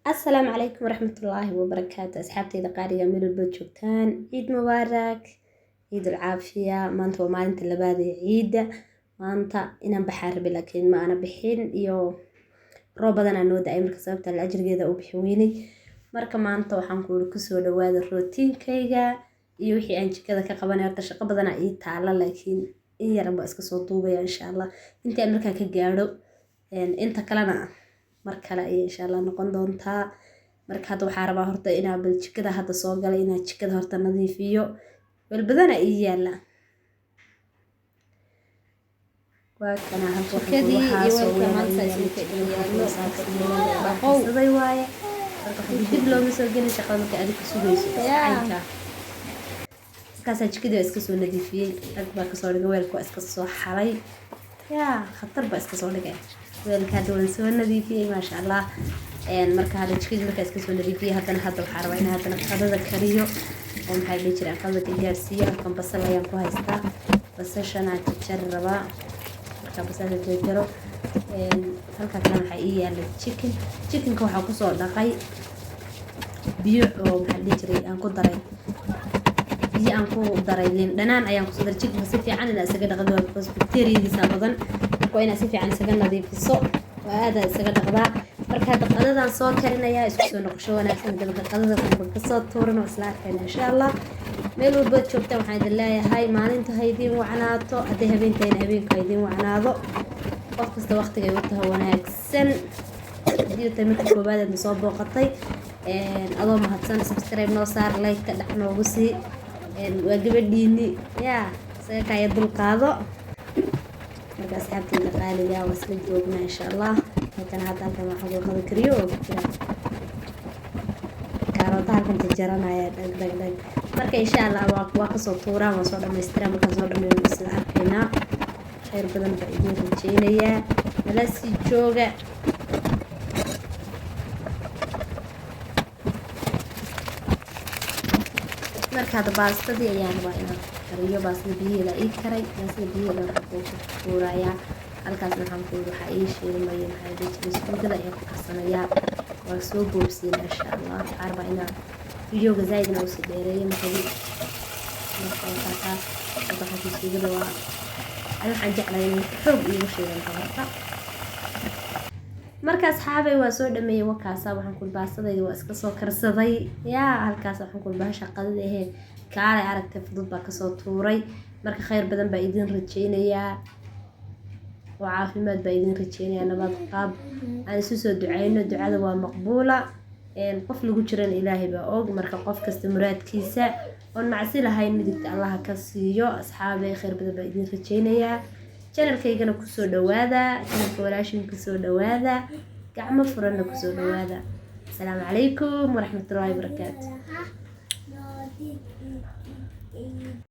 السلام عليكم ورحمة الله وبركاته. أصحابتي إذا قارية ميلو البوتشوكتان عيد مبارك، عيد العافية. ما أنت وما أنت اللي بادي عيد ما أنت إنا بحارب، لكن ما أنا بحين إيو روبضنا نود أي مركز سببت الأجر جيدا وبحويني مركا ما أنت وحنقول كسو لواد الروتين كيجا يوحي أنت كذا كقبنا يرتشق بدنا عيد تعالى، لكن إيه رب أسك صوتوبة إن شاء الله أنت أمريكا كجارو أنت كلنا markale ay insha Allah noqon doontaa. Marka hadda waxaa rabaa horta inaa bal jikada hadda soo galay inaa jikada horta nadiifiyo bal badana ay yaala waa kana halka jikadii iyo weelka maanta inta yaalo saday waaye marka dib looga soo gelin shaqada marka aad ku sugayso aynka kaasa jikada iska soo nadiifiyay agba ka soo dhigay weelka iska soo xalay yaa khatar ba iska soo dhigay weelka doon soo nadiifiyay ma sha Allah marka hada jikada marka iska soo nadiifiyay hadana waxaa rabaa in hadana qadada kariyo oo maxay dhigi jiraan qadada gaarsiyo kan basal ayaan ku haystaa basashana jar rabaa marka basal jaro halka kale waxa ii yaala chickenka waxa ku soo dhaqay biyo oo maxay dhigi jiray aan ku daray biyo aan ku daray dhanaan ayaan ku soo daray chickenka si fiican in isaga dhaqdo because bacteria-diisa badan وأنا سيفي عن سجن نظيف السوق وهذا سجن غذاء مركز قددا صور كرنا يا إسكسون نقشونا سند قددا بالقصة تورنا وصلات إن شاء الله ميلو البيت شوفته وحيد الله هاي ما أنت هيدين وعناته أديها بنتين هبين كيدين وعناضو وقت وقت جوته هناك سن ديو تمك كوبادة مصاب وقطي أضم هتسن سبسكرايب نوصار لايك نحن وبسي واجب الديني يا سيكايد القاضي marka asxaabtayda qaaliga waa isla joognaa insha Allah halkan hadda waxaan ku kariyo kaarooda halkan jaranaya dag marka insha Allah waa ka soo tuuraa waa soo dhameystiraa marka soo dhameeyo isla arkayna khayr badan baa idin rajeynaya nala sii jooga marka hadda baastadii ayaan waa inaan kariyo baastada biyaheeda ii karay baastada biyaheeda waxaan ku tuurayaa halkaas waxaan ku waxa ii shiilmayo maxay dhigtay iskuulada ay ku karsanayaa waa soo boobsiin insha Allah arba ina videoga zaydna oo si dheereeyay marka waxa ku shiilada waa waxaan jeclahay in xoog iyo shiilan horta marka asxaabay waa soo dhameeyay wakaasa waxaan ku baastadayda waa iska soo karsaday yaa halkaas waxaan ku baasha qadada ahayd kaale aragtay fudud baa ka soo tuuray marka khayr badan baa idin rajeynayaa oo caafimaad baa idin rajeynayaa nabad qaab aan isu soo duceyno ducada waa maqbuula qof lagu jiran ilaahay baa og marka qof kasta muraadkiisa oon macsi lahayn midigta Allah ka siiyo asxaabay khayr badan baa idin rajeynayaa channelkaygana ku soo dhawaada channelka walaashin ku soo dhawaada gacmo furanna ku soo dhawaada assalaamu calaykum waraxmatullaahi wabarakaatuh